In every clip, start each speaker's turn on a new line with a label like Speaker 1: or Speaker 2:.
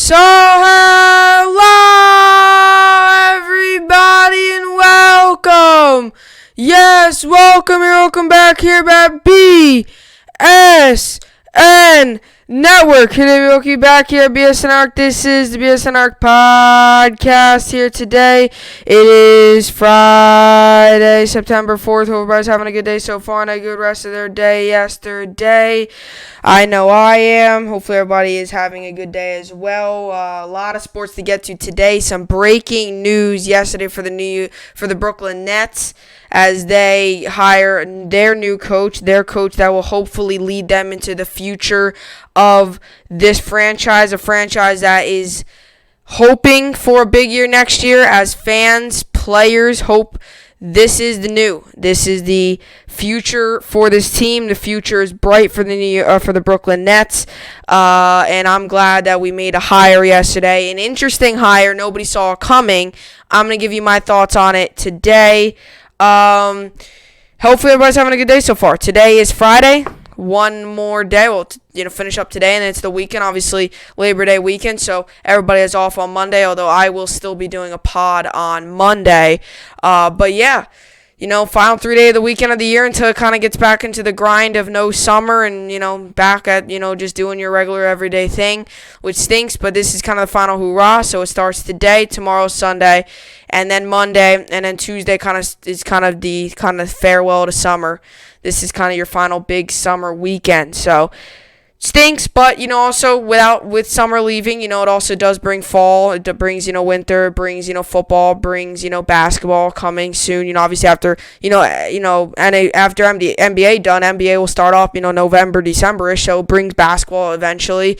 Speaker 1: So, hello everybody and welcome. Yes, welcome back here at BSN Network. Today back here at BSN Arc. This is the BSN Arc podcast here today. It is Friday, September 4th. Hope everybody's having a good day so far and a good rest of their day yesterday. I know I am. Hopefully everybody is having a good day as well. A lot of sports to get to today. Some breaking news yesterday for the Brooklyn Nets as they hire their new coach, their coach that will hopefully lead them into the future of this franchise, a franchise that is hoping for a big year next year as fans, players hope this is the future for this team. The future is bright for the Brooklyn Nets, and I'm glad that we made a hire yesterday. An interesting hire, nobody saw it coming. I'm gonna give you my thoughts on it today. Hopefully everybody's having a good day so far. Today is Friday. One more day. We'll finish up today, and then it's the weekend, obviously Labor Day weekend, so everybody is off on Monday, although I will still be doing a pod on Monday. But yeah, final 3 day of the weekend of the year until it kind of gets back into the grind of no summer and, back at, just doing your regular everyday thing, which stinks, but this is kind of the final hoorah. So it starts today, tomorrow, Sunday, and then Monday, and then Tuesday is the farewell to summer. This is kind of your final big summer weekend. So stinks, but also with summer leaving, it also does bring fall. It brings winter, it brings football, brings basketball coming soon. Obviously after and after NBA done, NBA will start off November, December-ish, so it brings basketball eventually.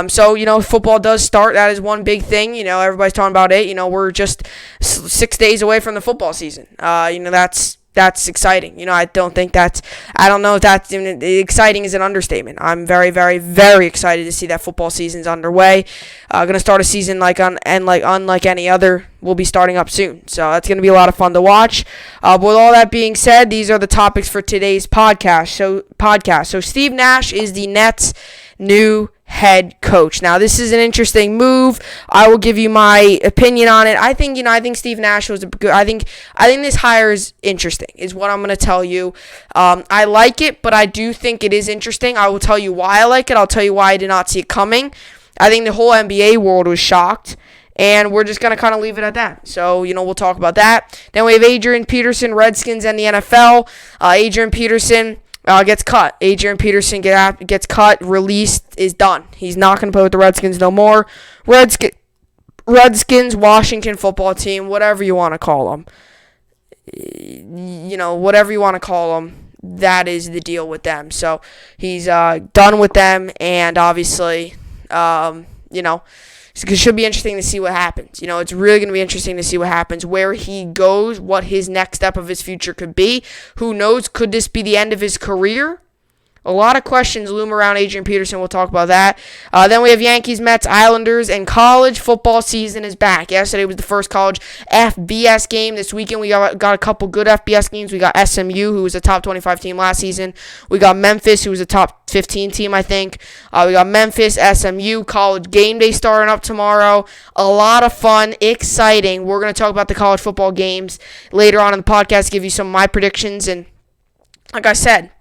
Speaker 1: So football does start. That is one big thing. Everybody's talking about it. We're just 6 days away from the football season. That's exciting. I don't know if that's even exciting is an understatement. I'm very, very, very excited to see that football season's underway. Gonna start a season unlike any other. Will be starting up soon. So that's gonna be a lot of fun to watch. But with all that being said, these are the topics for today's podcast. So Steve Nash is the Nets' new head coach. Now, this is an interesting move. I will give you my opinion on it. I think Steve Nash was a good. I think this hire is interesting. Is what I'm going to tell you. I like it, but I do think it is interesting. I will tell you why I like it. I'll tell you why I did not see it coming. I think the whole NBA world was shocked, and we're just going to kind of leave it at that. So, we'll talk about that. Then we have Adrian Peterson, Redskins, and the NFL. Adrian Peterson gets cut. Adrian Peterson gets cut, released, is done. He's not going to play with the Redskins no more. Redskins, Washington football team, whatever you want to call them. Whatever you want to call them, that is the deal with them. So he's done with them, and obviously, it should be interesting to see what happens. It's really going to be interesting to see what happens, where he goes, what his next step of his future could be. Who knows? Could this be the end of his career? A lot of questions loom around Adrian Peterson. We'll talk about that. Then we have Yankees, Mets, Islanders, and college football season is back. Yesterday was the first college FBS game. This weekend we got a couple good FBS games. We got SMU, who was a top 25 team last season. We got Memphis, who was a top 15 team, I think. We got Memphis, SMU, college game day starting up tomorrow. A lot of fun, exciting. We're going to talk about the college football games later on in the podcast, give you some of my predictions. And like I said,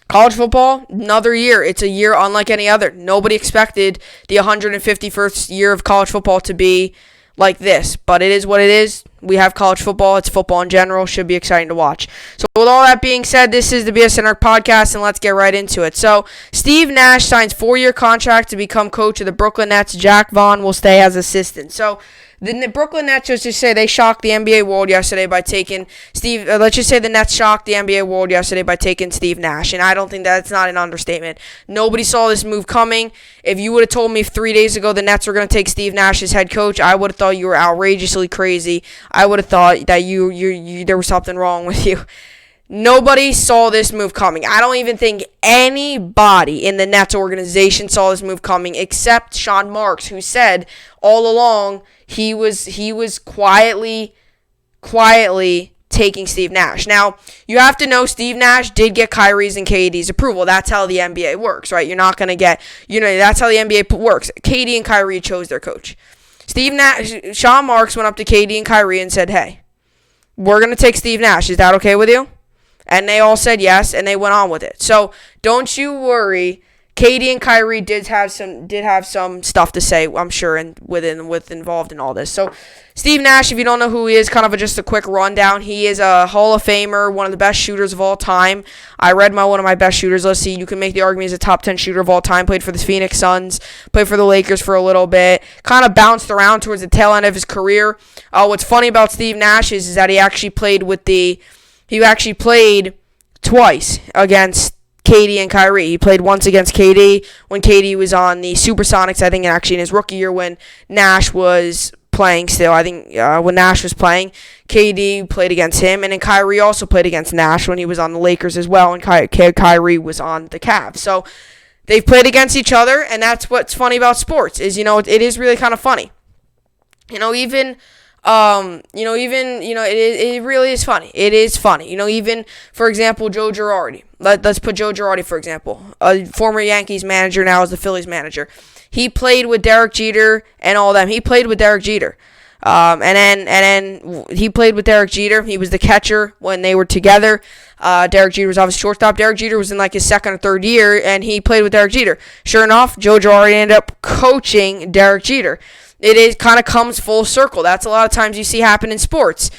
Speaker 1: college football, another year. It's a year unlike any other. Nobody expected the 151st year of college football to be like this, but it is what it is. We have college football. It's football in general. Should be exciting to watch. So with all that being said, this is the BSN Arc podcast, and let's get right into it. So Steve Nash signs 4-year contract to become coach of the Brooklyn Nets. Jack Vaughn will stay as assistant. So the Brooklyn Nets, let's just say they shocked the NBA world yesterday by taking Steve. Let's just say the Nets shocked the NBA world yesterday by taking Steve Nash, and I don't think that's not an understatement. Nobody saw this move coming. If you would have told me 3 days ago the Nets were going to take Steve Nash as head coach, I would have thought you were outrageously crazy. I would have thought that you there was something wrong with you. Nobody saw this move coming. I don't even think anybody in the Nets organization saw this move coming except Sean Marks, who said all along he was quietly taking Steve Nash. Now, you have to know Steve Nash did get Kyrie's and KD's approval. That's how the NBA works, right? You're not going to get, that's how the NBA works. KD and Kyrie chose their coach. Steve Nash, Sean Marks went up to KD and Kyrie and said, hey, we're going to take Steve Nash. Is that okay with you? And they all said yes, and they went on with it. So don't you worry. KD and Kyrie did have some stuff to say, I'm sure, and with involved in all this. So Steve Nash, if you don't know who he is, kind of just a quick rundown. He is a Hall of Famer, one of the best shooters of all time. I read one of my best shooters. Let's see, you can make the argument he's a top 10 shooter of all time. Played for the Phoenix Suns, played for the Lakers for a little bit. Kind of bounced around towards the tail end of his career. What's funny about Steve Nash is that he actually played twice against KD and Kyrie. He played once against KD when KD was on the Supersonics, I think actually in his rookie year when Nash was playing still. I think when Nash was playing, KD played against him, and then Kyrie also played against Nash when he was on the Lakers as well, and Kyrie was on the Cavs. So they've played against each other, and that's what's funny about sports is, it is really kind of funny. It really is funny. It is funny. Even, for example, Joe Girardi. Let's put Joe Girardi, for example. A former Yankees manager, now is the Phillies manager. He played with Derek Jeter and all them. He played with Derek Jeter. And then he played with Derek Jeter. He was the catcher when they were together. Derek Jeter was obviously shortstop. Derek Jeter was in like his second or third year, and he played with Derek Jeter. Sure enough, Joe Girardi ended up coaching Derek Jeter. It kind of comes full circle. That's a lot of times you see happen in sports.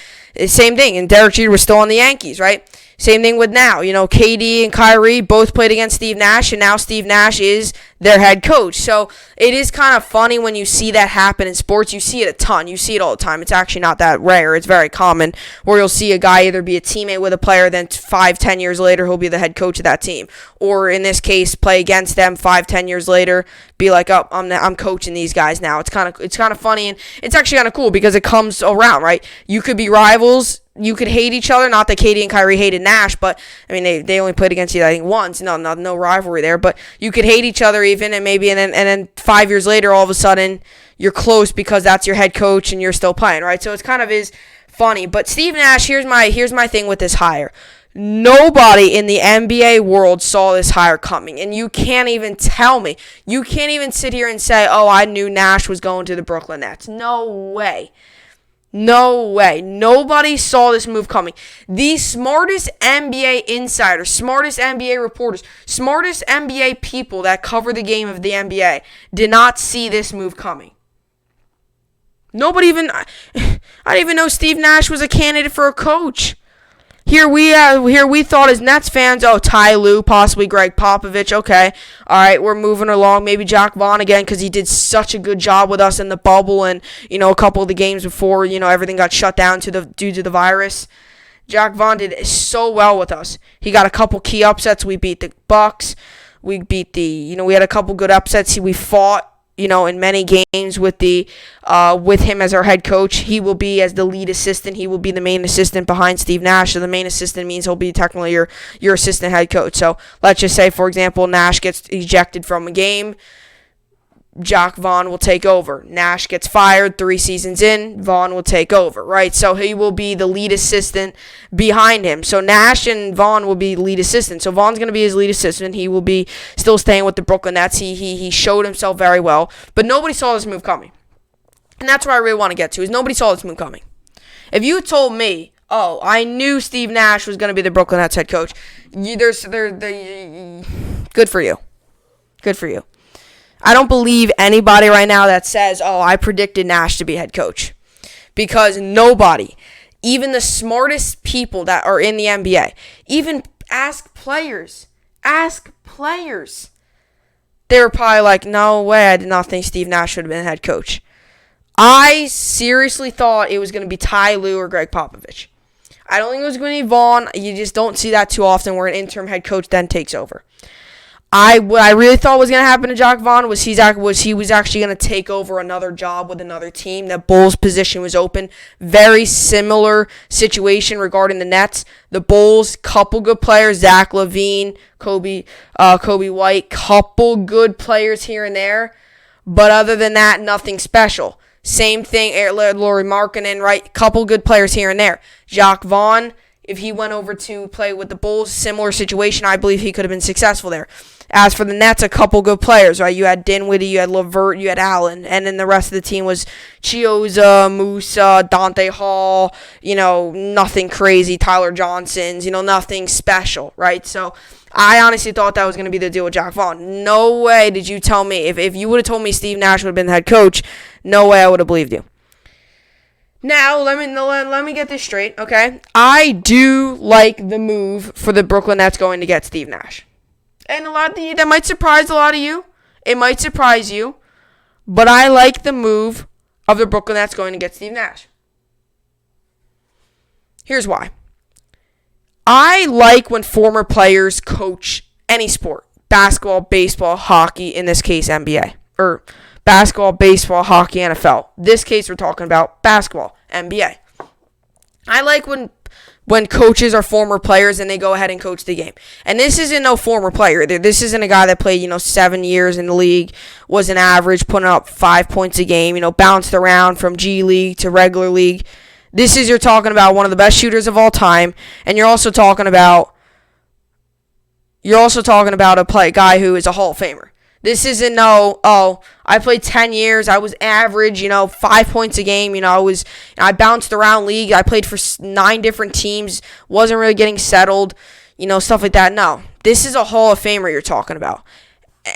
Speaker 1: Same thing, and Derek Jeter was still on the Yankees, right? Same thing with now. KD and Kyrie both played against Steve Nash, and now Steve Nash is their head coach. So it is kind of funny when you see that happen in sports. You see it a ton. You see it all the time. It's actually not that rare. It's very common where you'll see a guy either be a teammate with a player, then 5-10 years later he'll be the head coach of that team. Or in this case, play against them 5-10 years later, be like, oh, I'm coaching these guys now. It's kind of funny, and it's actually kind of cool because it comes around, right? You could be rivals. You could hate each other. Not that KD and Kyrie hated Nash, but I mean they only played against each other, I think, once. No rivalry there. But you could hate each other even, and then 5 years later, all of a sudden you're close because that's your head coach and you're still playing, right? So it's kind of is funny. But Steve Nash, here's my thing with this hire. Nobody in the NBA world saw this hire coming, and you can't even tell me. You can't even sit here and say, "Oh, I knew Nash was going to the Brooklyn Nets." No way. No way. Nobody saw this move coming. The smartest NBA insiders, smartest NBA reporters, smartest NBA people that cover the game of the NBA did not see this move coming. I didn't even know Steve Nash was a candidate for a coach. Here we thought as Nets fans, Ty Lue, possibly Greg Popovich. Okay, all right, we're moving along. Maybe Jack Vaughn again because he did such a good job with us in the bubble and a couple of the games before everything got shut down due to the virus. Jack Vaughn did so well with us. He got a couple key upsets. We beat the Bucks. We beat we had a couple good upsets. We fought in many games with him as our head coach. He will be as the lead assistant. He will be the main assistant behind Steve Nash. So the main assistant means he'll be technically your assistant head coach. So let's just say, for example, Nash gets ejected from a game. Jack Vaughn will take over. Nash gets fired 3 seasons in. Vaughn will take over, right? So he will be the lead assistant behind him. So Nash and Vaughn will be lead assistant. So Vaughn's going to be his lead assistant. He will be still staying with the Brooklyn Nets. He showed himself very well. But nobody saw this move coming. And that's what I really want to get to, is nobody saw this move coming. If you told me, I knew Steve Nash was going to be the Brooklyn Nets head coach, good for you. Good for you. I don't believe anybody right now that says, I predicted Nash to be head coach. Because nobody, even the smartest people that are in the NBA, even ask players. They were probably like, no way, I did not think Steve Nash would have been head coach. I seriously thought it was going to be Ty Lue or Greg Popovich. I don't think it was going to be Vaughn. You just don't see that too often where an interim head coach then takes over. What I really thought was going to happen to Jack Vaughn was he was actually going to take over another job with another team. That Bulls position was open. Very similar situation regarding the Nets. The Bulls, couple good players, Zach LaVine, Kobe White, couple good players here and there. But other than that, nothing special. Same thing, Lauri Markkanen, right? Couple good players here and there. Jacques Vaughn, if he went over to play with the Bulls, similar situation, I believe he could have been successful there. As for the Nets, a couple good players, right? You had Dinwiddie, you had LeVert, you had Allen, and then the rest of the team was Chioza, Musa, Dante Hall, nothing crazy, Tyler Johnson's, nothing special, right? So I honestly thought that was going to be the deal with Jacques Vaughn. No way did you tell me, if you would have told me Steve Nash would have been the head coach, no way I would have believed you. Now, let me get this straight, okay? I do like the move for the Brooklyn Nets going to get Steve Nash. And that might surprise a lot of you. It might surprise you. But I like the move of the Brooklyn Nets going to get Steve Nash. Here's why. I like when former players coach any sport. Basketball, baseball, hockey, in this case NBA. Or basketball, baseball, hockey, NFL. This case we're talking about basketball, NBA. I like when coaches are former players and they go ahead and coach the game. And this isn't no former player. This isn't a guy that played, 7 years in the league, was an average, putting up 5 points a game, bounced around from G League to regular league. You're talking about one of the best shooters of all time, and you're also talking about a guy who is a Hall of Famer. This isn't I played 10 years, I was average, 5 points a game, I bounced around league, I played for 9 different teams, wasn't really getting settled, stuff like that. No, this is a Hall of Famer you're talking about.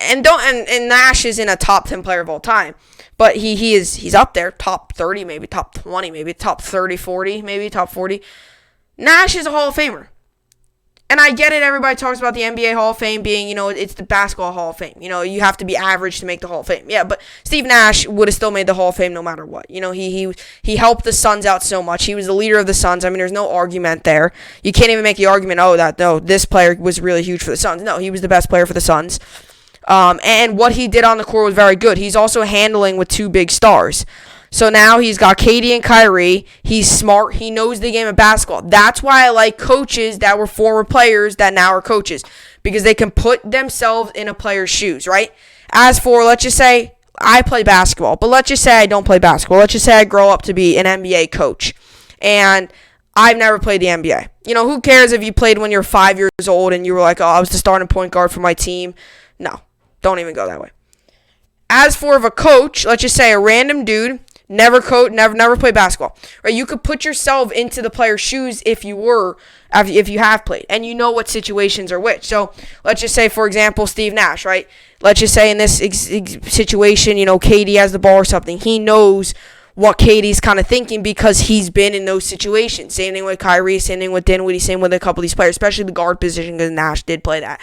Speaker 1: And Nash isn't a top 10 player of all time, but he's up there, top 30, maybe top 20, maybe top 30, 40, maybe top 40. Nash is a Hall of Famer. And I get it, everybody talks about the NBA Hall of Fame being, it's the basketball Hall of Fame. You have to be average to make the Hall of Fame. Yeah, but Steve Nash would have still made the Hall of Fame no matter what. He helped the Suns out so much. He was the leader of the Suns. I mean, there's no argument there. You can't even make the argument, this player was really huge for the Suns. No, he was the best player for the Suns. And what he did on the court was very good. He's also handling with 2 big stars. So now he's got KD and Kyrie. He's smart. He knows the game of basketball. That's why I like coaches that were former players that now are coaches, because they can put themselves in a player's shoes, right? As for, let's just say, I play basketball, but let's just say I don't play basketball. Let's just say I grow up to be an NBA coach, and I've never played the NBA. Who cares if you played when you were 5 years old and you were like, I was the starting point guard for my team? No, don't even go that way. As for a coach, let's just say a random dude, never played basketball, right? You could put yourself into the player's shoes if you have played, and you know what situations are which. So let's just say, for example, Steve Nash, right? Let's just say in this situation, KD has the ball or something. He knows what KD's kind of thinking because he's been in those situations. Same thing with Kyrie, same thing with Dinwiddie, same with a couple of these players, especially the guard position, because Nash did play that.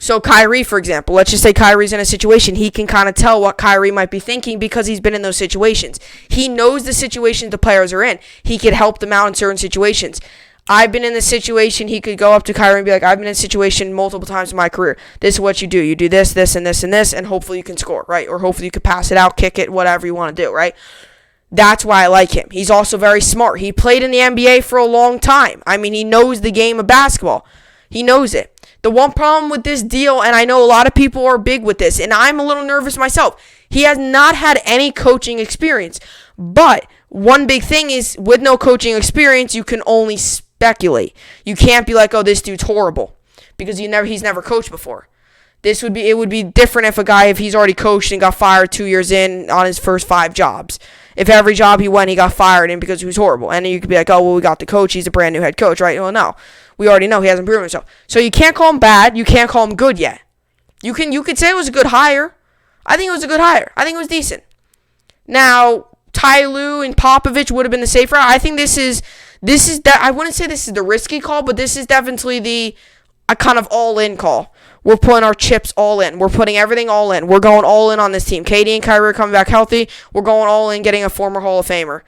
Speaker 1: So Kyrie, for example, let's just say Kyrie's in a situation. He can kind of tell what Kyrie might be thinking because he's been in those situations. He knows the situations the players are in. He could help them out in certain situations. I've been in this situation. He could go up to Kyrie and be like, I've been in a situation multiple times in my career. This is what you do. You do this, this, and this, and this, and hopefully you can score, right? Or hopefully you can pass it out, kick it, whatever you want to do, right? That's why I like him. He's also very smart. He played in the NBA for a long time. I mean, he knows the game of basketball. He knows it. The one problem with this deal, and I know a lot of people are big with this, and I'm a little nervous myself, he has not had any coaching experience. But one big thing is, with no coaching experience, you can only speculate. You can't be like, this dude's horrible, because he's never coached before. It would be different if he's already coached and got fired 2 years in on his first 5 jobs. If every job he went, he got fired in because he was horrible. And then you could be like, we got the coach. He's a brand new head coach, right? Well, no. We already know he hasn't proven himself. So you can't call him bad. You can't call him good yet. You could say it was a good hire. I think it was a good hire. I think it was decent. Now, Ty Lue and Popovich would have been the safe route. I think this is that. I wouldn't say this is the risky call, but this is definitely a kind of all-in call. We're putting our chips all in. We're putting everything all in. We're going all in on this team. KD and Kyrie are coming back healthy. We're going all in, getting a former Hall of Famer.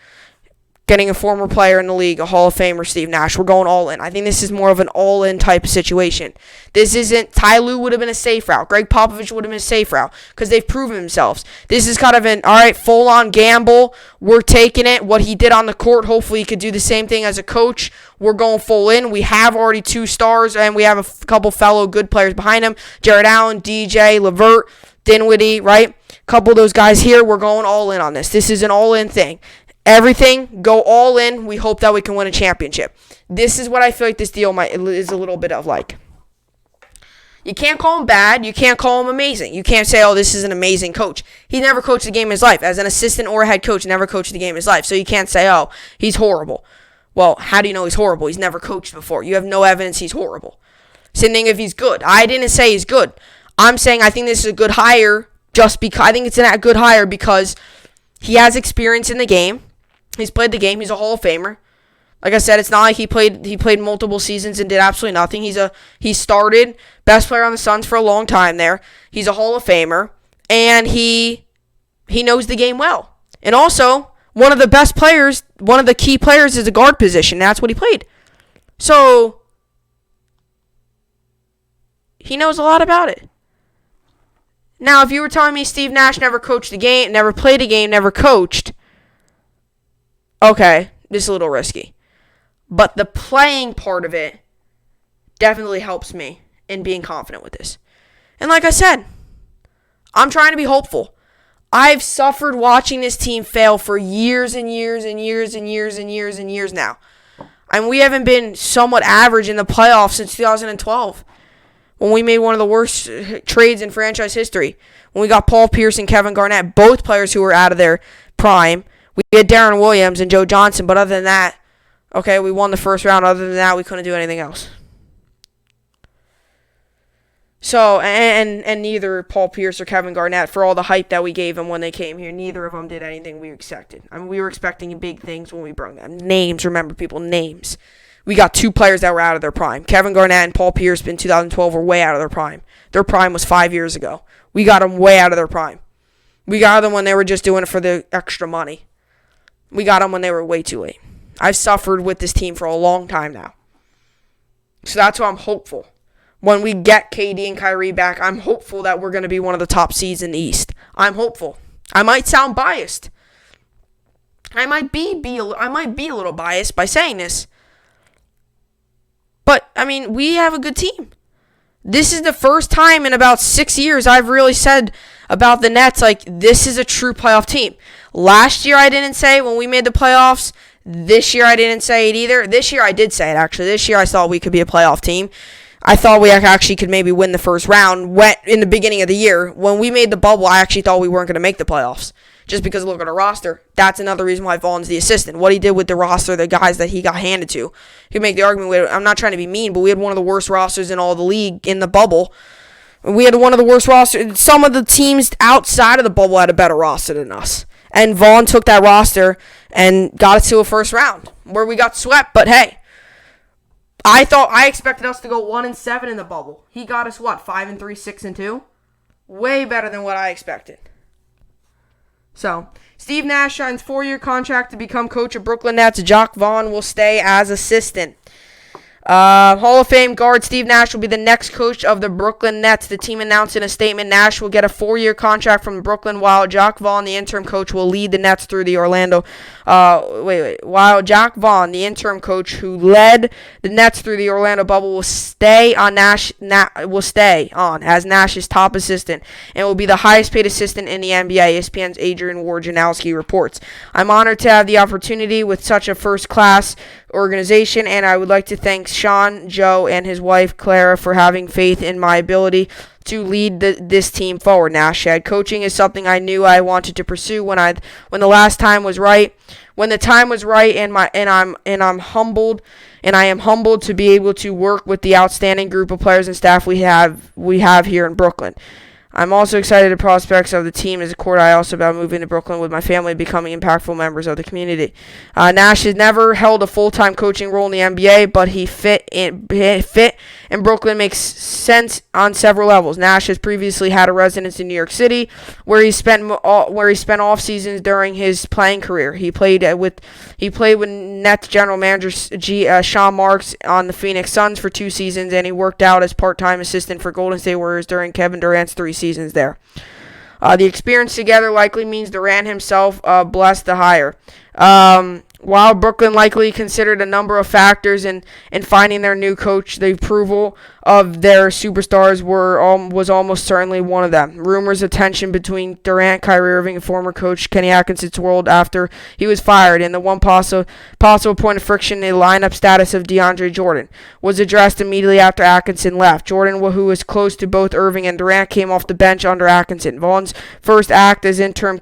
Speaker 1: Getting a former player in the league, a Hall of Famer, Steve Nash. We're going all in. I think this is more of an all-in type of situation. This isn't, Ty Lue would have been a safe route. Greg Popovich would have been a safe route because they've proven themselves. This is kind of an, full-on gamble. We're taking it. What he did on the court, hopefully he could do the same thing as a coach. We're going full in. We have already 2 stars, and we have a couple fellow good players behind him. Jared Allen, DJ, LeVert, Dinwiddie, right? couple of those guys here, we're going all in on this. This is an all-in thing. Everything, go all in. We hope that we can win a championship. This is what I feel like this deal is a little bit of like. You can't call him bad. You can't call him amazing. You can't say, oh, this is an amazing coach. He never coached a game in his life. As an assistant or a head coach, never coached a game in his life. So you can't say, oh, he's horrible. Well, how do you know he's horrible? He's never coached before. You have no evidence he's horrible. Same thing if he's good. I didn't say he's good. I'm saying I think this is a good hire just because I think it's a good hire because he has experience in the game. He's played the game. He's a Hall of Famer. Like I said, it's not like he played multiple seasons and did absolutely nothing. He started best player on the Suns for a long time there. He's a Hall of Famer, and he knows the game well. And also, one of the best players, one of the key players is the guard position. That's what he played. So he knows a lot about it. Now, if you were telling me Steve Nash never coached a game, never played a game, never coached, okay, this is a little risky. But the playing part of it definitely helps me in being confident with this. And like I said, I'm trying to be hopeful. I've suffered watching this team fail for years and years and years and years and years and years now. And we haven't been somewhat average in the playoffs since 2012 when we made one of the worst trades in franchise history. When we got Paul Pierce and Kevin Garnett, both players who were out of their prime. We had Darren Williams and Joe Johnson, but other than that, okay, we won the first round. Other than that, we couldn't do anything else. So, and neither Paul Pierce or Kevin Garnett, for all the hype that we gave them when they came here, neither of them did anything we expected. I mean, we were expecting big things when we brought them. Names, remember, people, names. We got two players that were out of their prime. Kevin Garnett and Paul Pierce in 2012 were way out of their prime. Their prime was 5 years ago. We got them way out of their prime. We got them when they were just doing it for the extra money. We got them when they were way too late. I've suffered with this team for a long time now. So that's why I'm hopeful. When we get KD and Kyrie back, I'm hopeful that we're going to be one of the top seeds in the East. I'm hopeful. I might sound biased. I might be a little biased by saying this. But, I mean, we have a good team. This is the first time in about 6 years I've really said about the Nets, like, this is a true playoff team. Last year I didn't say when we made the playoffs. This year I didn't say it either. This year I did say it, actually. This year I thought we could be a playoff team. I thought we actually could maybe win the first round in the beginning of the year. When we made the bubble, I actually thought we weren't going to make the playoffs. Just because look at our roster. That's another reason why Vaughn's the assistant. What he did with the roster, the guys that he got handed to. You can make the argument, I'm not trying to be mean, but we had one of the worst rosters in all the league in the bubble. We had one of the worst rosters. Some of the teams outside of the bubble had a better roster than us. And Vaughn took that roster and got us to a first round where we got swept. But hey, I expected us to go 1-7 in the bubble. He got us 5-3, 6-2? Way better than what I expected. So, Steve Nash signs 4-year contract to become coach of Brooklyn Nets. Jacques Vaughn will stay as assistant. Hall of Fame guard Steve Nash will be the next coach of the Brooklyn Nets. The team announced in a statement Nash will get a 4-year contract from Brooklyn, while Jacques Vaughn, the interim coach, will lead the Nets through the While Jacques Vaughn, the interim coach who led the Nets through the Orlando bubble, will stay on as Nash's top assistant and will be the highest paid assistant in the NBA. ESPN's Adrian Wojnarowski reports. I'm honored to have the opportunity with such a first-class organization, and I would like to thank Sean, Joe, and his wife Clara for having faith in my ability to lead this team forward. Nash said, "Coaching is something I knew I wanted to pursue when the time was right, and I'm humbled to be able to work with the outstanding group of players and staff we have here in Brooklyn. I'm also excited at the prospects of the team as a court. I also about moving to Brooklyn with my family, becoming impactful members of the community." Nash has never held a full-time coaching role in the NBA, but he fit in Brooklyn makes sense on several levels. Nash has previously had a residence in New York City, where he spent off seasons during his playing career. He played with Nets general manager Sean Marks on the Phoenix Suns for 2 seasons, and he worked out as part-time assistant for Golden State Warriors during Kevin Durant's 3 seasons there. The experience together likely means Durant himself blessed the hire. While Brooklyn likely considered a number of factors in finding their new coach, the approval of their superstars was almost certainly one of them. Rumors of tension between Durant, Kyrie Irving, and former coach Kenny Atkinson swirled after he was fired, and the one possible point of friction in the lineup status of DeAndre Jordan was addressed immediately after Atkinson left. Jordan, who was close to both Irving and Durant, came off the bench under Atkinson. Vaughn's first act as interim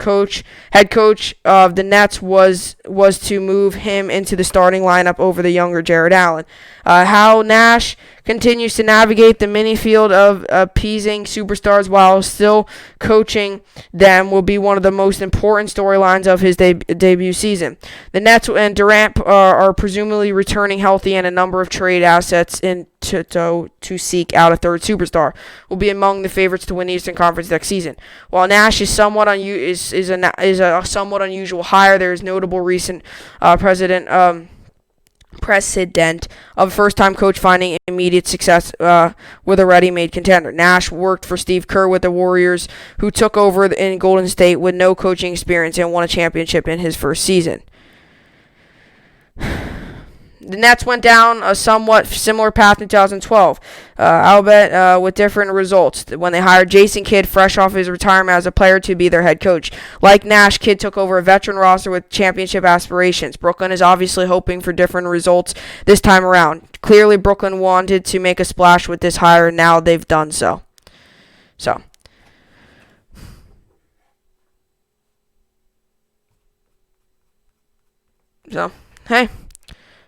Speaker 1: head coach of the Nets was to move him into the starting lineup over the younger Jared Allen. How Nash continues to navigate the mini-field of appeasing superstars while still coaching them will be one of the most important storylines of his debut season. The Nets and Durant are presumably returning healthy, and a number of trade assets to seek out a third superstar will be among the favorites to win Eastern Conference next season. While Nash is a somewhat unusual hire, there is notable recent precedent of a first-time coach finding immediate success with a ready-made contender. Nash worked for Steve Kerr with the Warriors, who took over in Golden State with no coaching experience and won a championship in his first season. The Nets went down a somewhat similar path in 2012, albeit with different results, when they hired Jason Kidd, fresh off his retirement as a player, to be their head coach. Like Nash, Kidd took over a veteran roster with championship aspirations. Brooklyn is obviously hoping for different results this time around. Clearly, Brooklyn wanted to make a splash with this hire, and now they've done so. So, hey.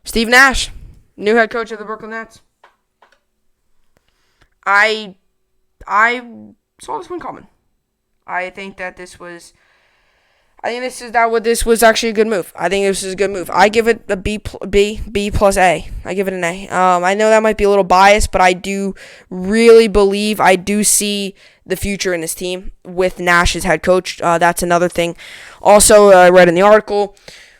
Speaker 1: Steve Nash, new head coach of the Brooklyn Nets. I saw this one coming. I think this was actually a good move. I think this is a good move. I give it a B plus A. I give it an A. I know that might be a little biased, but I do really believe I do see the future in this team with Nash as head coach. That's another thing. Also, I read in the article,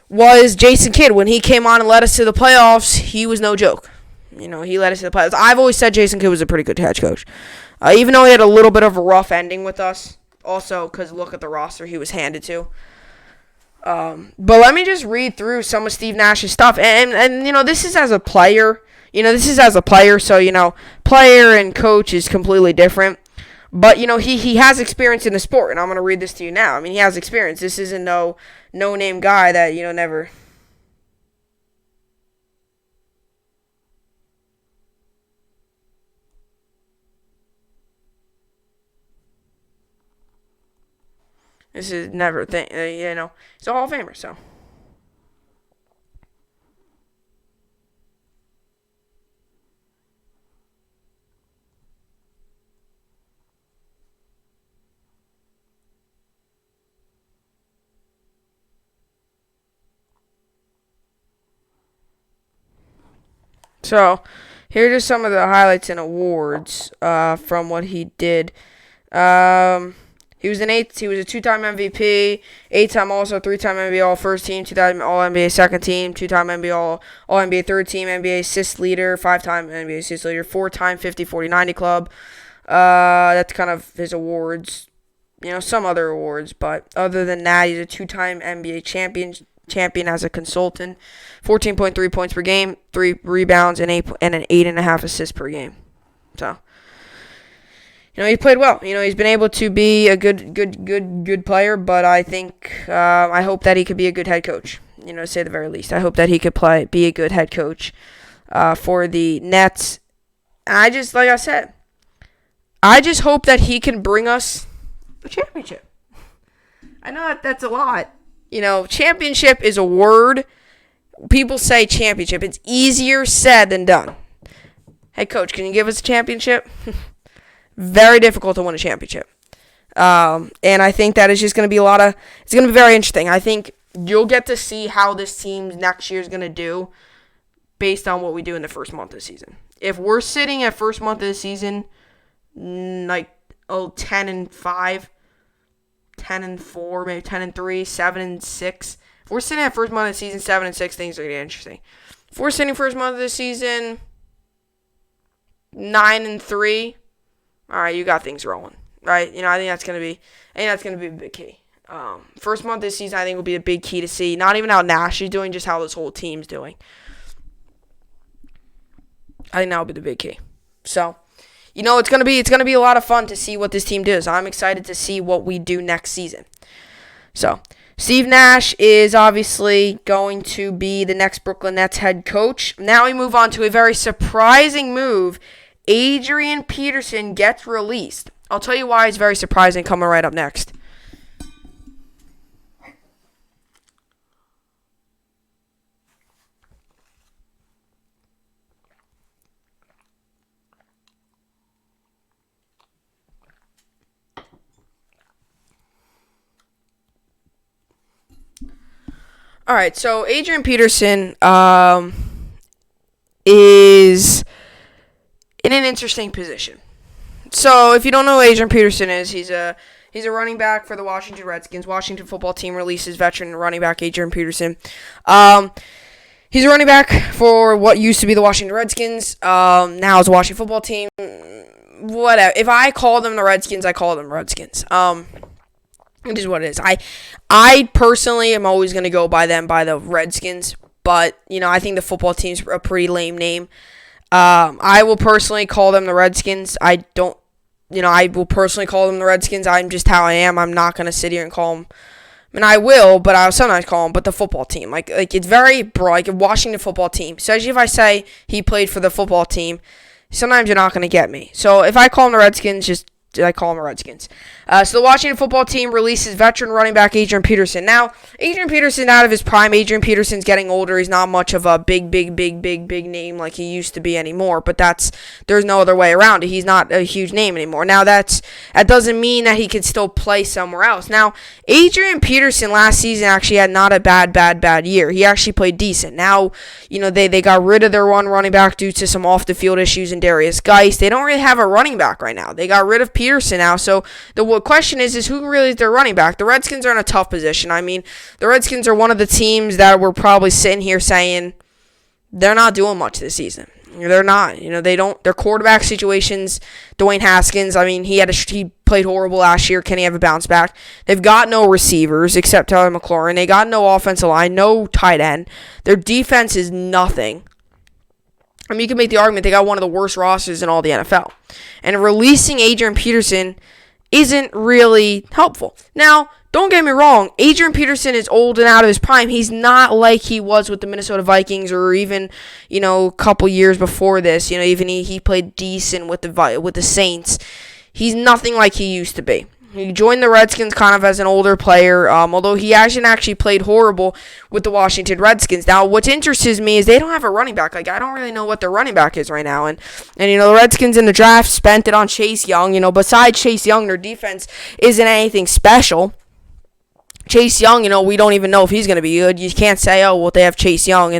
Speaker 1: was Jason Kidd. When he came on and led us to the playoffs, he was no joke. He led us to the playoffs. I've always said Jason Kidd was a pretty good head coach. Even though he had a little bit of a rough ending with us. Also, because look at the roster he was handed to. But let me just read through some of Steve Nash's stuff. And this is as a player. So, player and coach is completely different. But, he has experience in the sport, and I'm going to read this to you now. I mean, he has experience. This isn't no-name guy that, never... This is never thing, he's a Hall of Famer, so... So, here are just some of the highlights and awards from what he did. He was a two-time MVP, 8-time also, 3-time NBA All-First Team, 2-time All-NBA Second Team, 2-time NBA All-NBA Third Team, NBA Assist Leader, 5-time NBA Assist Leader, 4-time 50-40-90 Club. That's kind of his awards. Some other awards, but other than that, he's a 2-time NBA champion as a consultant, 14.3 points per game, 3 rebounds, and an 8.5 assists per game. So, he played well. He's been able to be a good player, but I think I hope that he could be a good head coach. To say the very least, I hope that he could be a good head coach for the Nets. And I just hope that he can bring us a championship. I know that's a lot. Championship is a word. People say championship. It's easier said than done. Hey, coach, can you give us a championship? Very difficult to win a championship. And I think that is just going to be it's going to be very interesting. I think you'll get to see how this team next year is going to do based on what we do in the first month of the season. If we're sitting at first month of the season, 10-5, 10-4, maybe 10-3, 7-6. If we're sitting at first month of the season 7-6, things are going to get interesting. If we're sitting first month of the season 9-3, all right, you got things rolling, right? I think that's going to be a big key. First month of the season, I think will be a big key to see. Not even how Nash is doing, just how this whole team's doing. I think that will be the big key. So, it's gonna be a lot of fun to see what this team does. I'm excited to see what we do next season. So, Steve Nash is obviously going to be the next Brooklyn Nets head coach. Now we move on to a very surprising move. Adrian Peterson gets released. I'll tell you why it's very surprising coming right up next. All right, so Adrian Peterson is in an interesting position. So if you don't know who Adrian Peterson is, he's a running back for the Washington Redskins. Washington football team releases veteran running back Adrian Peterson. He's a running back for what used to be the Washington Redskins. Now it's a Washington football team. Whatever. If I call them the Redskins, I call them Redskins. It is what it is. I personally am always going to go by the Redskins, but, I think the football team's a pretty lame name. I will personally call them the Redskins. I will personally call them the Redskins. I'm just how I am. I'm not going to sit here and call them. I mean, I will, but I'll sometimes call them, but the football team. Like it's very broad, like a Washington football team. Especially if I say he played for the football team, sometimes you're not going to get me. So if I call them the Redskins, I call them the Redskins. So the Washington football team releases veteran running back Adrian Peterson. Now, Adrian Peterson out of his prime. Adrian Peterson's getting older. He's not much of a big name like he used to be anymore. But there's no other way around it. He's not a huge name anymore. Now, that doesn't mean that he could still play somewhere else. Now, Adrian Peterson last season actually had not a bad year. He actually played decent. Now, they got rid of their one running back due to some off-the-field issues in Darius Geist. They don't really have a running back right now. They got rid of Peterson now. So the question is who really is their running back? The Redskins are in a tough position. I mean, the Redskins are one of the teams that we're probably sitting here saying they're not doing much this season. They're not. Their quarterback situations, Dwayne Haskins, I mean, he played horrible last year. Can he have a bounce back? They've got no receivers except Tyler McLaurin. They got no offensive line, no tight end. Their defense is nothing. I mean, you can make the argument they got one of the worst rosters in all the NFL. And releasing Adrian Peterson isn't really helpful. Now, don't get me wrong. Adrian Peterson is old and out of his prime. He's not like he was with the Minnesota Vikings or even, a couple years before this. Even he played decent with the Saints. He's nothing like he used to be. He joined the Redskins kind of as an older player, although he hasn't actually played horrible with the Washington Redskins. Now, what interests me is they don't have a running back. Like, I don't really know what their running back is right now. And the Redskins in the draft spent it on Chase Young. Besides Chase Young, their defense isn't anything special. Chase Young, we don't even know if he's going to be good. You can't say, they have Chase Young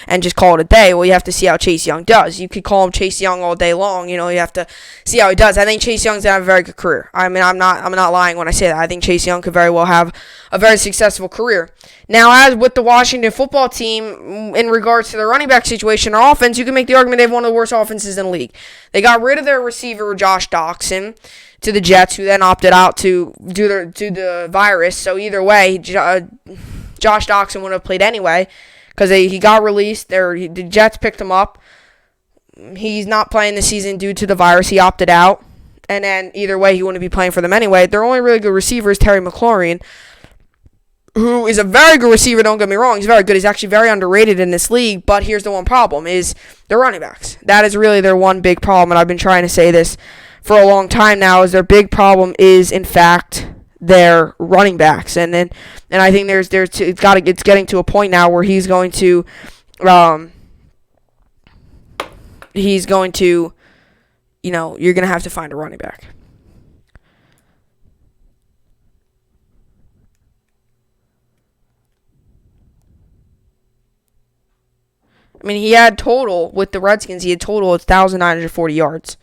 Speaker 1: and just call it a day. Well, you have to see how Chase Young does. You could call him Chase Young all day long. You have to see how he does. I think Chase Young's going to have a very good career. I mean, I'm not lying when I say that. I think Chase Young could very well have a very successful career. Now, as with the Washington football team, in regards to the running back situation or offense, you can make the argument they have one of the worst offenses in the league. They got rid of their receiver, Josh Doxson, to the Jets, who then opted out to do the virus. So either way, Josh Doxson would have played anyway because he got released. The Jets picked him up. He's not playing this season due to the virus. He opted out. And then either way, he wouldn't be playing for them anyway. Their only really good receiver is Terry McLaurin, who is a very good receiver, don't get me wrong. He's very good. He's actually very underrated in this league. But here's the one problem is their running backs. That is really their one big problem, and I've been trying to say this for a long time now, is their big problem is, in fact, their running backs. And I think it's getting to a point now where you're going to have to find a running back. I mean, he had total with the Redskins, he had total 1,940 yards.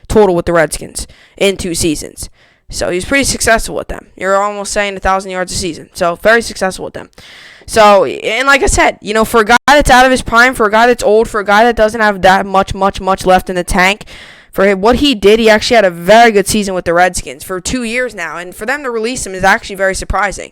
Speaker 1: Total with the Redskins in 2 seasons. So he's pretty successful with them. You're almost saying 1,000 yards a season. So very successful with them. So, and like I said, for a guy that's out of his prime, for a guy that's old, for a guy that doesn't have that much left in the tank, for him, what he did, he actually had a very good season with the Redskins for 2 years now. And for them to release him is actually very surprising.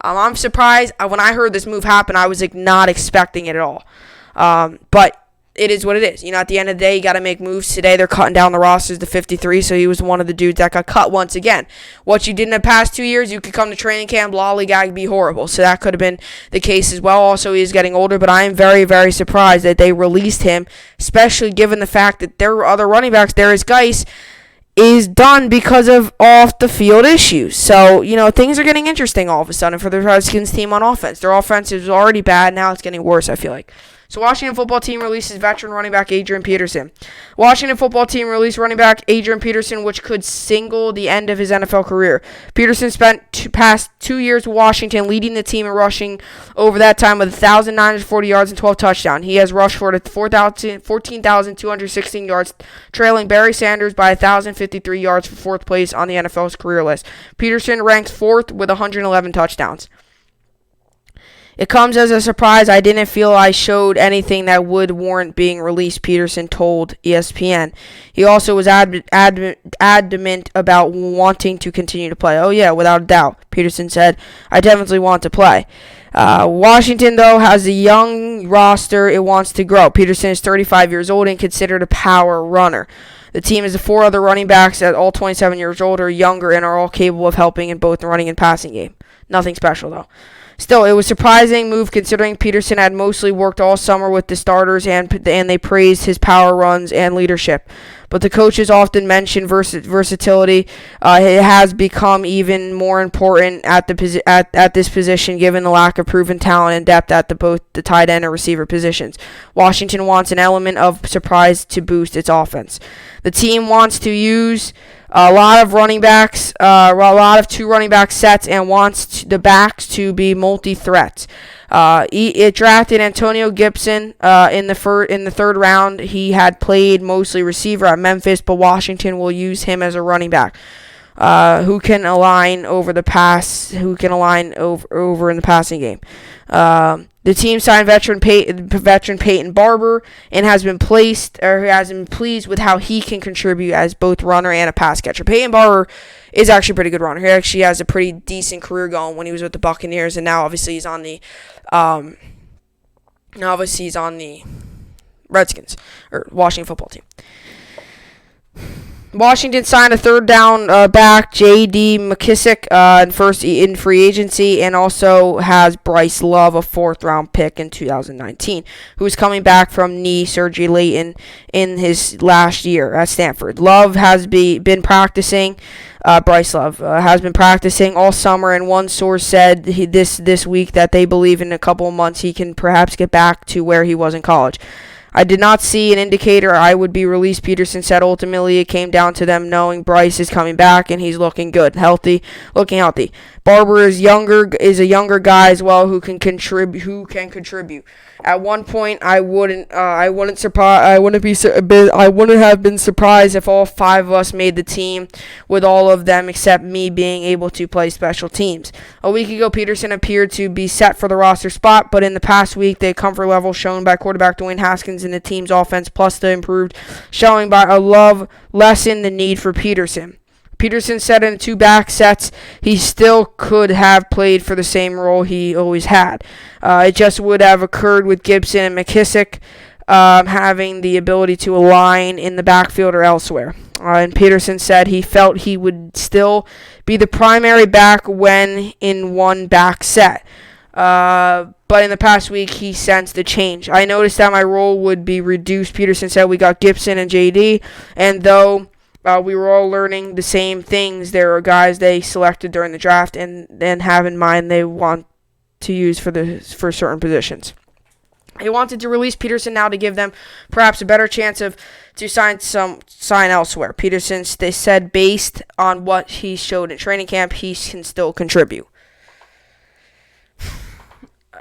Speaker 1: I'm surprised. When I heard this move happen, I was not expecting it at all. But it is what it is. At the end of the day, you got to make moves. Today, they're cutting down the rosters to 53, so he was one of the dudes that got cut once again. What you did in the past 2 years, you could come to training camp, lollygag, be horrible. So that could have been the case as well. Also, he is getting older, but I am very, very surprised that they released him, especially given the fact that there were other running backs. Darius Geis is done because of off-the-field issues. So, things are getting interesting all of a sudden for the Redskins team on offense. Their offense is already bad. Now it's getting worse, I feel like. So Washington football team releases veteran running back Adrian Peterson. Washington football team released running back Adrian Peterson, which could signal the end of his NFL career. Peterson spent past 2 years with Washington, leading the team in rushing over that time with 1,940 yards and 12 touchdowns. He has rushed for 14,216 yards, trailing Barry Sanders by 1,053 yards for fourth place on the NFL's career list. Peterson ranks fourth with 111 touchdowns. It comes as a surprise. I didn't feel I showed anything that would warrant being released, Peterson told ESPN. He also was adamant about wanting to continue to play. Oh, yeah, without a doubt, Peterson said. I definitely want to play. Washington, though, has a young roster it wants to grow. Peterson is 35 years old and considered a power runner. The team has 4 other running backs at all 27 years old or younger and are all capable of helping in both the running and passing game. Nothing special, though. Still, it was a surprising move considering Peterson had mostly worked all summer with the starters and they praised his power runs and leadership. But the coaches often mention versatility. It has become even more important at this position given the lack of proven talent and depth at both the tight end and receiver positions. Washington wants an element of surprise to boost its offense. The team wants to use a lot of running backs, a lot of 2 running back sets, and wants the backs to be multi-threats. It drafted Antonio Gibson in the third round. He had played mostly receiver at Memphis, but Washington will use him as a running back who can align over in the passing game. The team signed veteran Peyton Barber and has been pleased with how he can contribute as both runner and a pass catcher. Peyton Barber is actually a pretty good runner. He actually has a pretty decent career going when he was with the Buccaneers, and now obviously he's on the Redskins or Washington football team. Washington signed a third down back, J.D. McKissick, in free agency, and also has Bryce Love, a 4th-round pick in 2019, who is coming back from knee surgery late in his last year at Stanford. Love has been practicing. Bryce Love has been practicing all summer, and one source said this week that they believe in a couple of months he can perhaps get back to where he was in college. I did not see an indicator I would be released, Peterson said. Ultimately, it came down to them knowing Bryce is coming back and he's looking good, looking healthy. Barber is a younger guy as well who can contribute. At one point, I wouldn't have been surprised if all 5 of us made the team, with all of them except me being able to play special teams. A week ago, Peterson appeared to be set for the roster spot, but in the past week, the comfort level shown by quarterback Dwayne Haskins in the team's offense, plus the improved showing by Love, lessened the need for Peterson. Peterson said in 2 back sets, he still could have played for the same role he always had. It just would have occurred with Gibson and McKissick having the ability to align in the backfield or elsewhere. And Peterson said he felt he would still be the primary back when in 1 back set. But in the past week, he sensed a change. I noticed that my role would be reduced. Peterson said we got Gibson and JD, and though we were all learning the same things, there are guys they selected during the draft and have in mind they want to use for certain positions. They wanted to release Peterson now to give them perhaps a better chance to sign elsewhere. Peterson said based on what he showed in training camp, he can still contribute.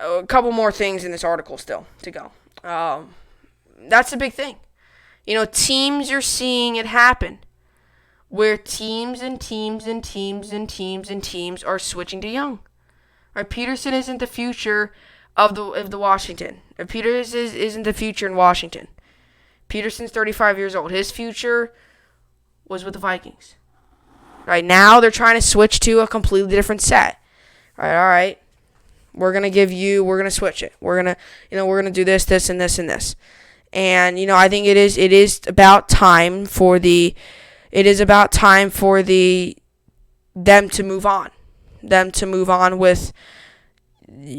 Speaker 1: A couple more things in this article still to go. That's a big thing. Teams are seeing it happen, where teams are switching to young. Right? Peterson isn't the future of the Washington. Peterson isn't the future in Washington. Peterson's 35 years old. His future was with the Vikings. Right now, they're trying to switch to a completely different set. All right. We're gonna switch it. We're gonna do this, and this, and this. And, I think it is about time for them to move on. Them to move on with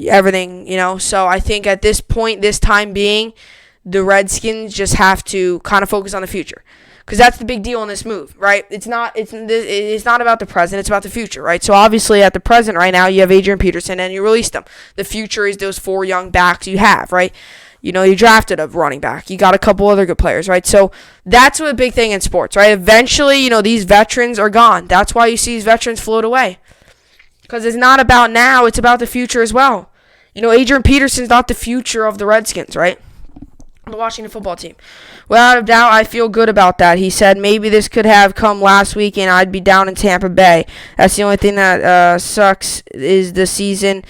Speaker 1: everything. So I think at this point, this time being, the Redskins just have to kind of focus on the future. Because that's the big deal in this move, right? It's not about the present, it's about the future, right? So obviously at the present right now, you have Adrian Peterson and you released them. The future is those 4 young backs you have, right? You drafted a running back. You got a couple other good players, right? So that's a big thing in sports, right? Eventually, these veterans are gone. That's why you see these veterans float away. Because it's not about now, it's about the future as well. Adrian Peterson's not the future of the Redskins, right? The Washington football team. Without a doubt, I feel good about that. He said maybe this could have come last week and I'd be down in Tampa Bay. That's the only thing that sucks is the season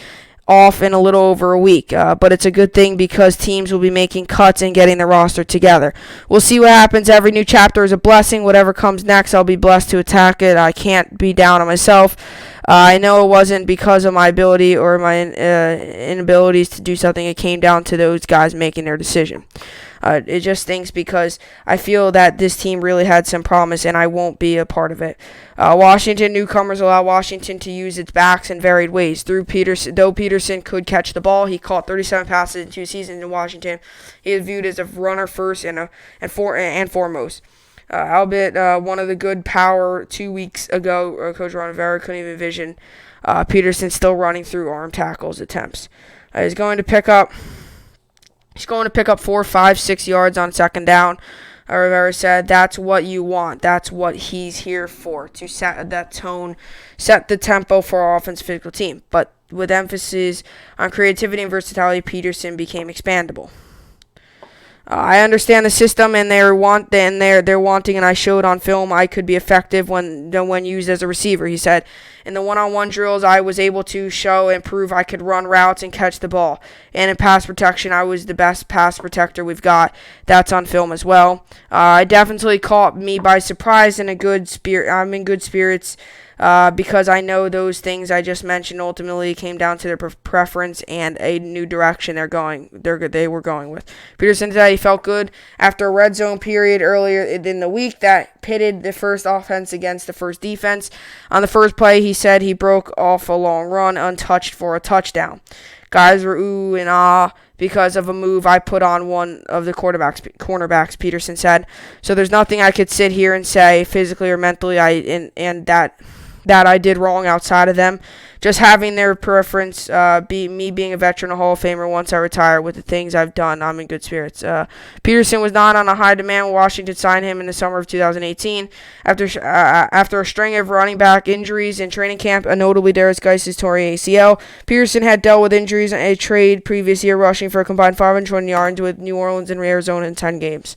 Speaker 1: off in a little over a week. But it's a good thing because teams will be making cuts and getting the roster together. We'll see what happens. Every new chapter is a blessing. Whatever comes next, I'll be blessed to attack it. I can't be down on myself. I know it wasn't because of my ability or my inabilities to do something. It came down to those guys making their decision. It just stinks because I feel that this team really had some promise and I won't be a part of it. Washington newcomers allow Washington to use its backs in varied ways. Though Peterson could catch the ball, he caught 37 passes in 2 seasons in Washington. He is viewed as a runner first and foremost. Albeit one of the good power 2 weeks ago, Coach Ron Rivera couldn't even envision Peterson still running through arm tackles attempts. He's going to pick up 4, 5, 6 yards on second down. Rivera said that's what you want. That's what he's here for, to set that tone, set the tempo for our offensive physical team. But with emphasis on creativity and versatility, Peterson became expandable. I understand the system, and they're wanting, and I showed on film I could be effective when used as a receiver. He said, in the one-on-one drills, I was able to show and prove I could run routes and catch the ball. And in pass protection, I was the best pass protector we've got. That's on film as well. It definitely caught me by surprise. In a good spirit, I'm in good spirits. Because I know those things I just mentioned ultimately came down to their preference and a new direction they were going with. Peterson said he felt good after a red zone period earlier in the week that pitted the first offense against the first defense. On the first play, he said he broke off a long run untouched for a touchdown. Guys were ooh and ah because of a move I put on one of the cornerbacks, Peterson said. So there's nothing I could sit here and say physically or mentally that I did wrong outside of them. Just having their preference, me being a veteran, a Hall of Famer once I retire with the things I've done, I'm in good spirits. Peterson was not on a high demand when Washington signed him in the summer of 2018. After a string of running back injuries in training camp, notably Darius Geis's torn ACL, Peterson had dealt with injuries in a trade previous year, rushing for a combined 520 yards with New Orleans and Arizona in 10 games.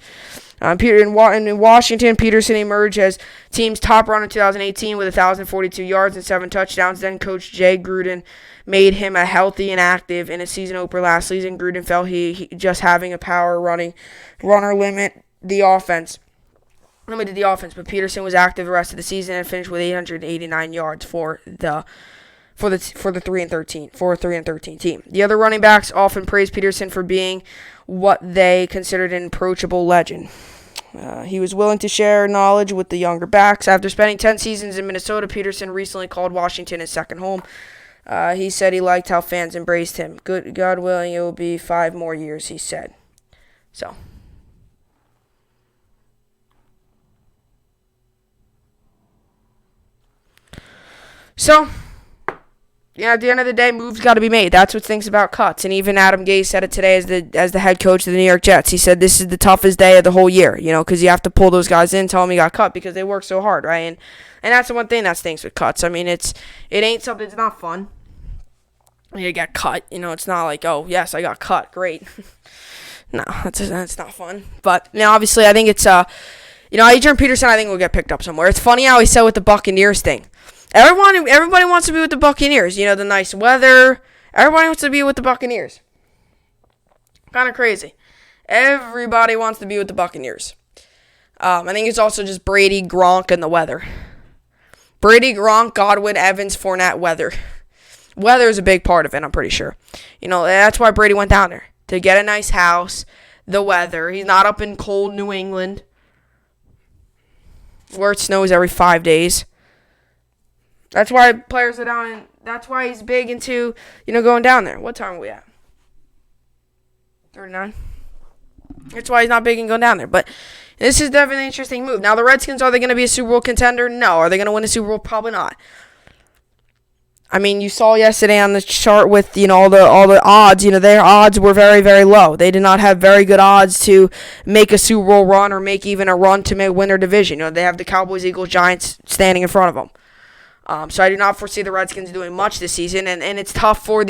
Speaker 1: In Washington, Peterson emerged as team's top runner in 2018 with 1,042 yards and 7 touchdowns. Then Coach Jay Gruden made him a healthy and active in a season opener last season. Gruden felt he just having a power runner limited the offense. But Peterson was active the rest of the season and finished with 889 yards for the 3-13 team. The other running backs often praised Peterson for being what they considered an approachable legend. He was willing to share knowledge with the younger backs. After spending 10 seasons in Minnesota, Peterson recently called Washington his second home. He said he liked how fans embraced him. God willing, it will be 5 more years, he said. So, at the end of the day, moves got to be made. That's what thinks about cuts. And even Adam Gase said it today as the head coach of the New York Jets. He said this is the toughest day of the whole year, because you have to pull those guys in, tell them you got cut because they work so hard, right? And that's the one thing that stinks with cuts. I mean, it ain't something. It's not fun. You get cut. It's not like, oh yes, I got cut, great. No, that's not fun. But obviously, I think it's Adrian Peterson, I think will get picked up somewhere. It's funny how he said with the Buccaneers thing. Everybody wants to be with the Buccaneers. The nice weather. Everybody wants to be with the Buccaneers. Kind of crazy. Everybody wants to be with the Buccaneers. I think it's also just Brady, Gronk, and the weather. Brady, Gronk, Godwin, Evans, Fournette, weather. Weather is a big part of it, I'm pretty sure. That's why Brady went down there. To get a nice house. the weather. He's not up in cold New England where it snows every 5 days. That's why players are down in, that's why he's big into, going down there. What time are we at? 39. That's why he's not big in going down there. But this is definitely an interesting move. Now, the Redskins, are they going to be a Super Bowl contender? No. Are they going to win a Super Bowl? Probably not. I mean, you saw yesterday on the chart with, all the odds, their odds were very, very low. They did not have very good odds to make a Super Bowl run or make even a run to win their division. They have the Cowboys, Eagles, Giants standing in front of them. So I do not foresee the Redskins doing much this season, and it's tough for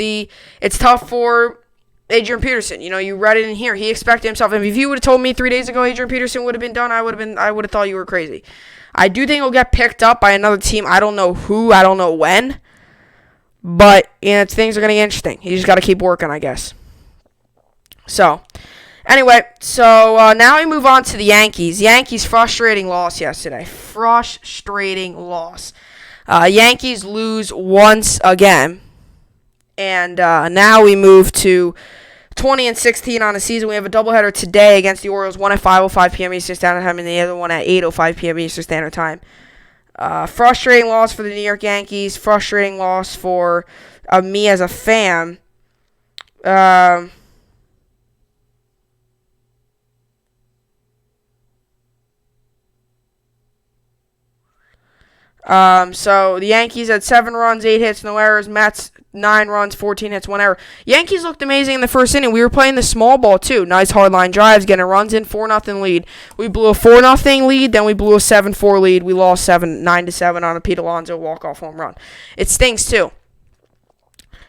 Speaker 1: Adrian Peterson. You read it in here. He expected himself. And if you would have told me 3 days ago Adrian Peterson would have been done, I would have thought you were crazy. I do think he'll get picked up by another team. I don't know who. I don't know when. But things are going to get interesting. You just got to keep working, I guess. So, anyway, now we move on to the Yankees. Yankees frustrating loss yesterday. Frustrating loss. Yankees lose once again. And now we move to 20-16 on the season. We have a doubleheader today against the Orioles, one at 5:05 p.m. Eastern Standard Time and the other one at 8:05 p.m. Eastern Standard Time. Frustrating loss for the New York Yankees. Frustrating loss for me as a fan. So the Yankees had 7 runs, 8 hits, no errors. Mets 9 runs, 14 hits, 1 error. Yankees looked amazing in the first inning. We were playing the small ball too. Nice hard line drives, getting runs in, 4-0 lead. We blew a 4-0 lead, then we blew a 7-4 lead. We lost 9-7 on a Pete Alonso walk-off home run. It stinks too.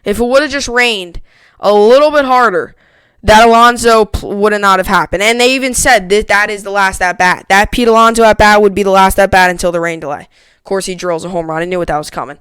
Speaker 1: If it would have just rained a little bit harder, that Alonso would have not have happened. And they even said that is the last at-bat. That Pete Alonso at-bat would be the last at-bat until the rain delay. Of course, he drills a home run. I knew that was coming.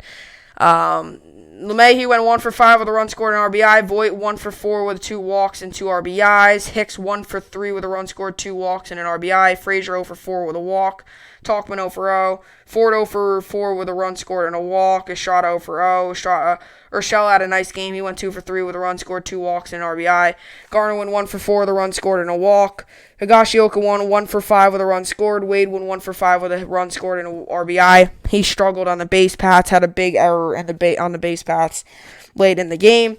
Speaker 1: LeMahieu went 1 for 5 with a run scored and RBI. Voit 1 for 4 with 2 walks and 2 RBIs. Hicks 1 for 3 with a run scored, 2 walks and an RBI. Frazier 0 for 4 with a walk. Talkman 0 for 0. Ford 0 for 4 with a run scored and a walk. Estrada 0 for 0. Urshela had a nice game. He went 2 for 3 with a run scored, 2 walks and an RBI. Garner went 1 for 4 with a run scored and a walk. Higashioka won 1 for 5 with a run scored. Wade won 1 for 5 with a run scored and an RBI. He struggled on the base paths, had a big error on the base paths late in the game.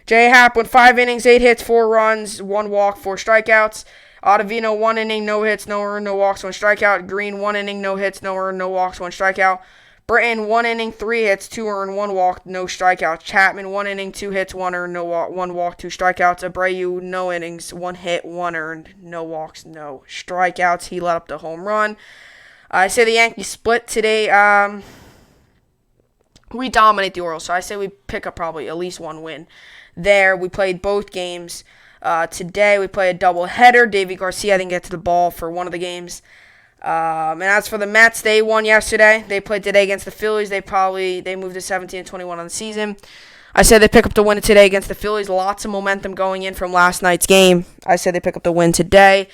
Speaker 1: J. Happ went 5 innings, 8 hits, 4 runs, 1 walk, 4 strikeouts. Ottavino 1 inning, no hits, no earned, no walks, 1 strikeout. Green 1 inning, no hits, no earned, no walks, 1 strikeout. Britton 1 inning, 3 hits, 2 earned, 1 walk, no strikeouts. Chapman 1 inning, 2 hits, 1 earned, no walk, 1 walk, 2 strikeouts. Abreu no innings, 1 hit, 1 earned, no walks, no strikeouts. He let up the home run. I say the Yankees split today. We dominate the Orioles, so I say we pick up probably at least 1 win there. We played both games. Today we play a doubleheader. Davy Garcia didn't get to the ball for one of the games. And as for the Mets, they won yesterday. They played today against the Phillies. They moved to 17-21 on the season. I said they pick up the win today against the Phillies. Lots of momentum going in from last night's game. I said they pick up the win today.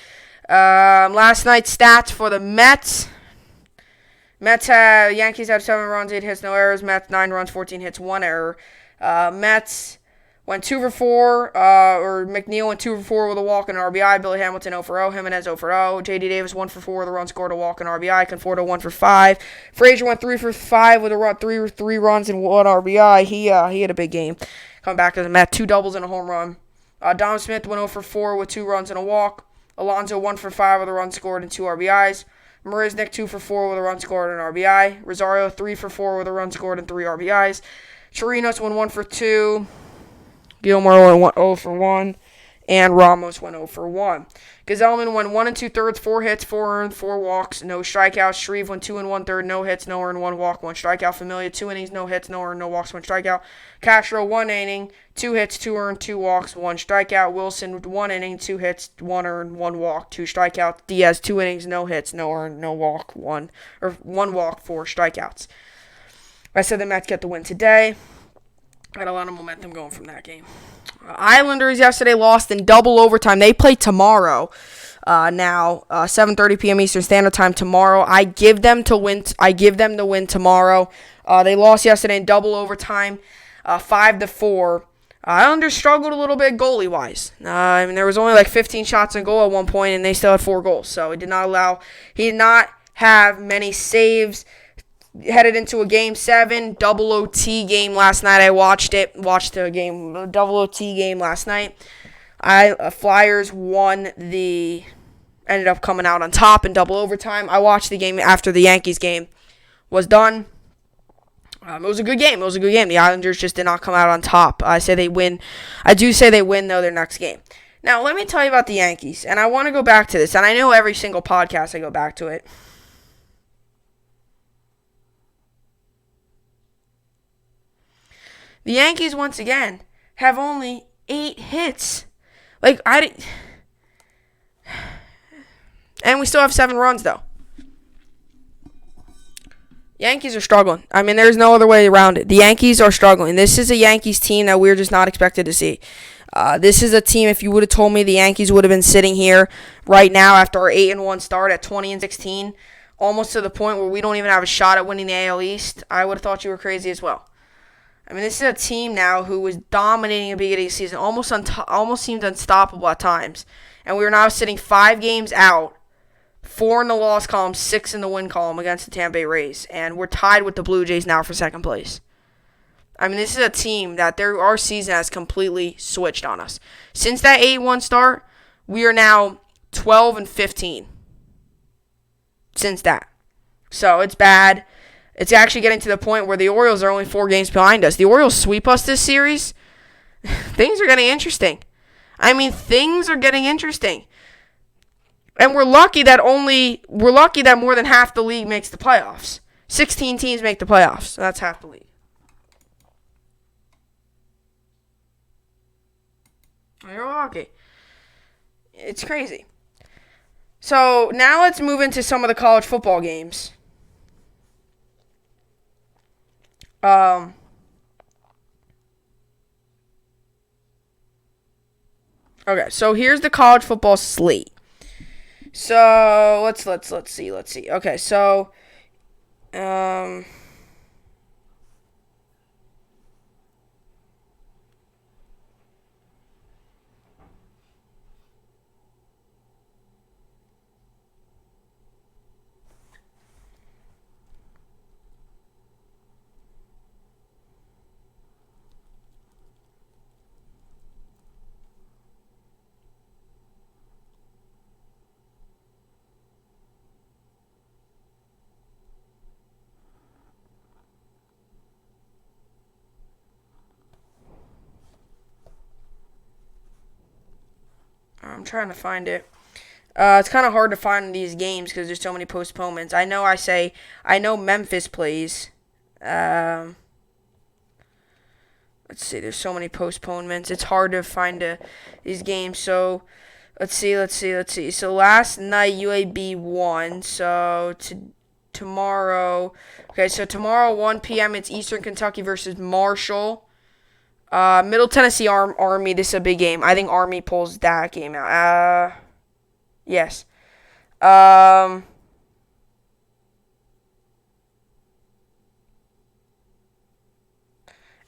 Speaker 1: Last night's stats for the Mets. Yankees had 7 runs, 8 hits, no errors. Mets 9 runs, 14 hits, 1 error. Mets went 2 for 4, McNeil went 2 for 4 with a walk and an RBI. Billy Hamilton 0 for 0. Jimenez 0 for 0. J.D. Davis 1 for 4 with a run scored, a walk and RBI. Conforto 1 for 5. Frazier went 3 for 5 with a run, 3 runs and 1 RBI. He had a big game. Coming back to the Mets, 2 doubles and a home run. Dom Smith went 0 for 4 with 2 runs and a walk. Alonso 1 for 5 with a run scored and 2 RBIs. Marisnik 2 for 4 with a run scored and an RBI. Rosario 3 for 4 with a run scored and 3 RBIs. Chirinos went 1 for 2. Gilmore went 0 for 1, and Ramos went 0 for 1. Gazelman went 1 2/3, 4 hits, 4 earned, 4 walks, no strikeouts. Shreve went 2 1/3, no hits, no earned, 1 walk, 1 strikeout. Familia 2 innings, no hits, no earned, no walks, 1 strikeout. Castro 1 inning, 2 hits, 2 earned, 2 walks, 1 strikeout. Wilson 1 inning, 2 hits, 1 earned, 1 walk, 2 strikeouts. Diaz 2 innings, no hits, no earned, no walk, 1 walk, 4 strikeouts. I said the Mets get the win today. Had a lot of momentum going from that game. Islanders yesterday lost in double overtime. They play tomorrow. 7:30 p.m. Eastern Standard Time tomorrow. I give them to win. I give them the win tomorrow. They lost yesterday in double overtime, 5-4. Islanders struggled a little bit goalie-wise. There was only like 15 shots on goal at one point, and they still had 4 goals. So he did not have many saves. Headed into a Game 7, double OT game last night. I watched the game, double OT game last night. Flyers ended up coming out on top in double overtime. I watched the game after the Yankees game was done. It was a good game. The Islanders just did not come out on top. I say they win. I do say they win, though, their next game. Now, let me tell you about the Yankees, and I want to go back to this, and I know every single podcast I go back to it. The Yankees, once again, have only 8 hits. And we still have 7 runs, though. Yankees are struggling. There's no other way around it. The Yankees are struggling. This is a Yankees team that we're just not expected to see. This is a team, if you would have told me the Yankees would have been sitting here right now after our 8-1 start at 20-16, almost to the point where we don't even have a shot at winning the AL East, I would have thought you were crazy as well. This is a team now who was dominating at the beginning of the season, almost seemed unstoppable at times. And we are now sitting 5 games out, 4 in the loss column, 6 in the win column against the Tampa Bay Rays. And we're tied with the Blue Jays now for second place. This is a team that our season has completely switched on us. Since that 8-1 start, we are now 12-15. Since that. So it's bad. It's actually getting to the point where the Orioles are only 4 games behind us. The Orioles sweep us this series. Things are getting interesting. Things are getting interesting. And we're lucky that more than half the league makes the playoffs. 16 teams make the playoffs. So that's half the league. You're lucky. It's crazy. So now let's move into some of the college football games. Okay, so here's the college football slate. So let's see. Okay, so I'm trying to find it. It's kind of hard to find these games because there's so many postponements. I know Memphis plays. Let's see, there's so many postponements. It's hard to find these games. So, let's see. So, last night, UAB won. So, tomorrow. Okay, so tomorrow, 1 p.m., it's Eastern Kentucky versus Marshall. Middle Tennessee Army, this is a big game. I think Army pulls that game out. Yes.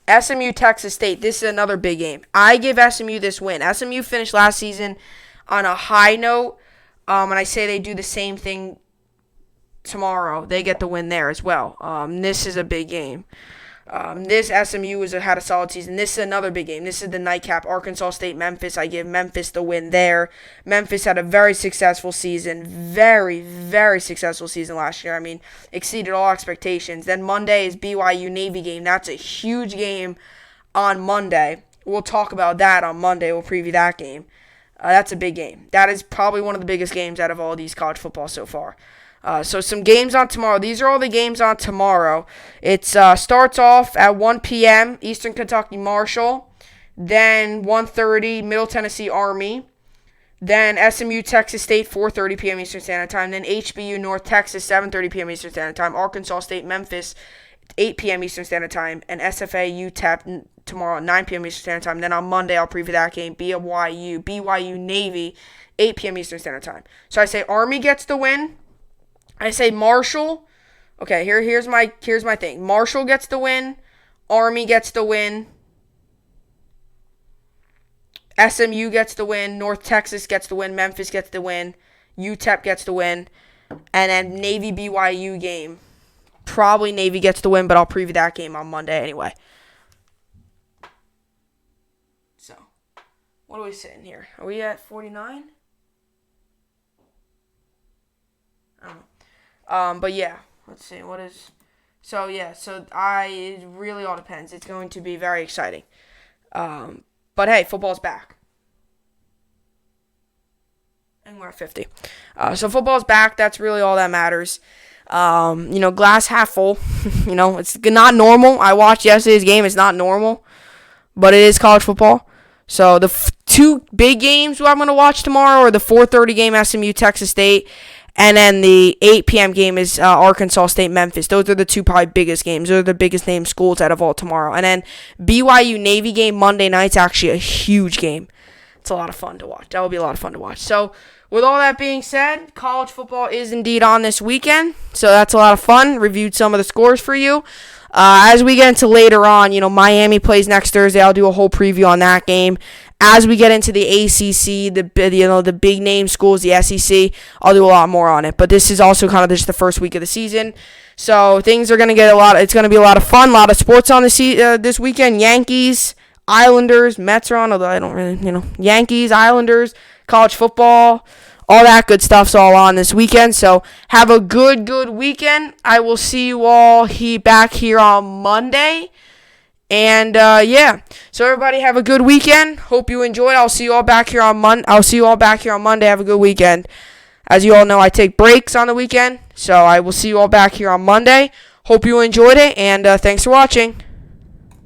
Speaker 1: SMU Texas State, this is another big game. I give SMU this win. SMU finished last season on a high note, and I say they do the same thing tomorrow. They get the win there as well. This is a big game. This SMU had a solid season. This is another big game. This is the nightcap. Arkansas State, Memphis. I give Memphis the win there. Memphis had a very successful season. Very, very successful season last year. Exceeded all expectations. Then Monday is BYU Navy game. That's a huge game on Monday. We'll talk about that on Monday. We'll preview that game. That's a big game. That is probably one of the biggest games out of all these college football so far. So some games on tomorrow. These are all the games on tomorrow. It starts off at 1 p.m. Eastern Kentucky Marshall. Then 1:30 Middle Tennessee Army. Then SMU Texas State 4:30 p.m. Eastern Standard Time. Then HBU North Texas 7:30 p.m. Eastern Standard Time. Arkansas State Memphis 8 p.m. Eastern Standard Time. And SFA UTEP tomorrow at 9 p.m. Eastern Standard Time. Then on Monday I'll preview that game. BYU Navy 8 p.m. Eastern Standard Time. So I say Army gets the win. I say Marshall. Okay, here's my thing. Marshall gets the win. Army gets the win. SMU gets the win. North Texas gets the win. Memphis gets the win. UTEP gets the win. And then Navy BYU game. Probably Navy gets the win, but I'll preview that game on Monday anyway. So, what are we sitting here? Are we at 49? I don't know. But yeah, let's see. What is... So, yeah, it really all depends. It's going to be very exciting. But hey, football's back. And we're at 50. So football's back. That's really all that matters. Glass half full. It's not normal. I watched yesterday's game. It's not normal. But it is college football. So the two big games I'm going to watch tomorrow are the 4:30 game SMU Texas State. And then the 8 p.m. game is Arkansas State Memphis. Those are the two probably biggest games. Those are the biggest name schools out of all tomorrow. And then BYU Navy game Monday night's actually a huge game. It's a lot of fun to watch. That will be a lot of fun to watch. So with all that being said, college football is indeed on this weekend. So that's a lot of fun. Reviewed some of the scores for you. As we get into later on, Miami plays next Thursday. I'll do a whole preview on that game. As we get into the ACC, the big name schools, the SEC, I'll do a lot more on it. But this is also kind of just the first week of the season, so things are gonna get it's gonna be a lot of fun, a lot of sports on this weekend. Yankees, Islanders, Mets are on, although I don't really, Yankees, Islanders, college football, all that good stuff's all on this weekend. So have a good weekend. I will see you all back here on Monday. And so everybody have a good weekend. Hope you enjoyed. I'll see you all back here on Monday. Have a good weekend. As you all know, I take breaks on the weekend, so I will see you all back here on Monday. Hope you enjoyed it, and thanks for watching.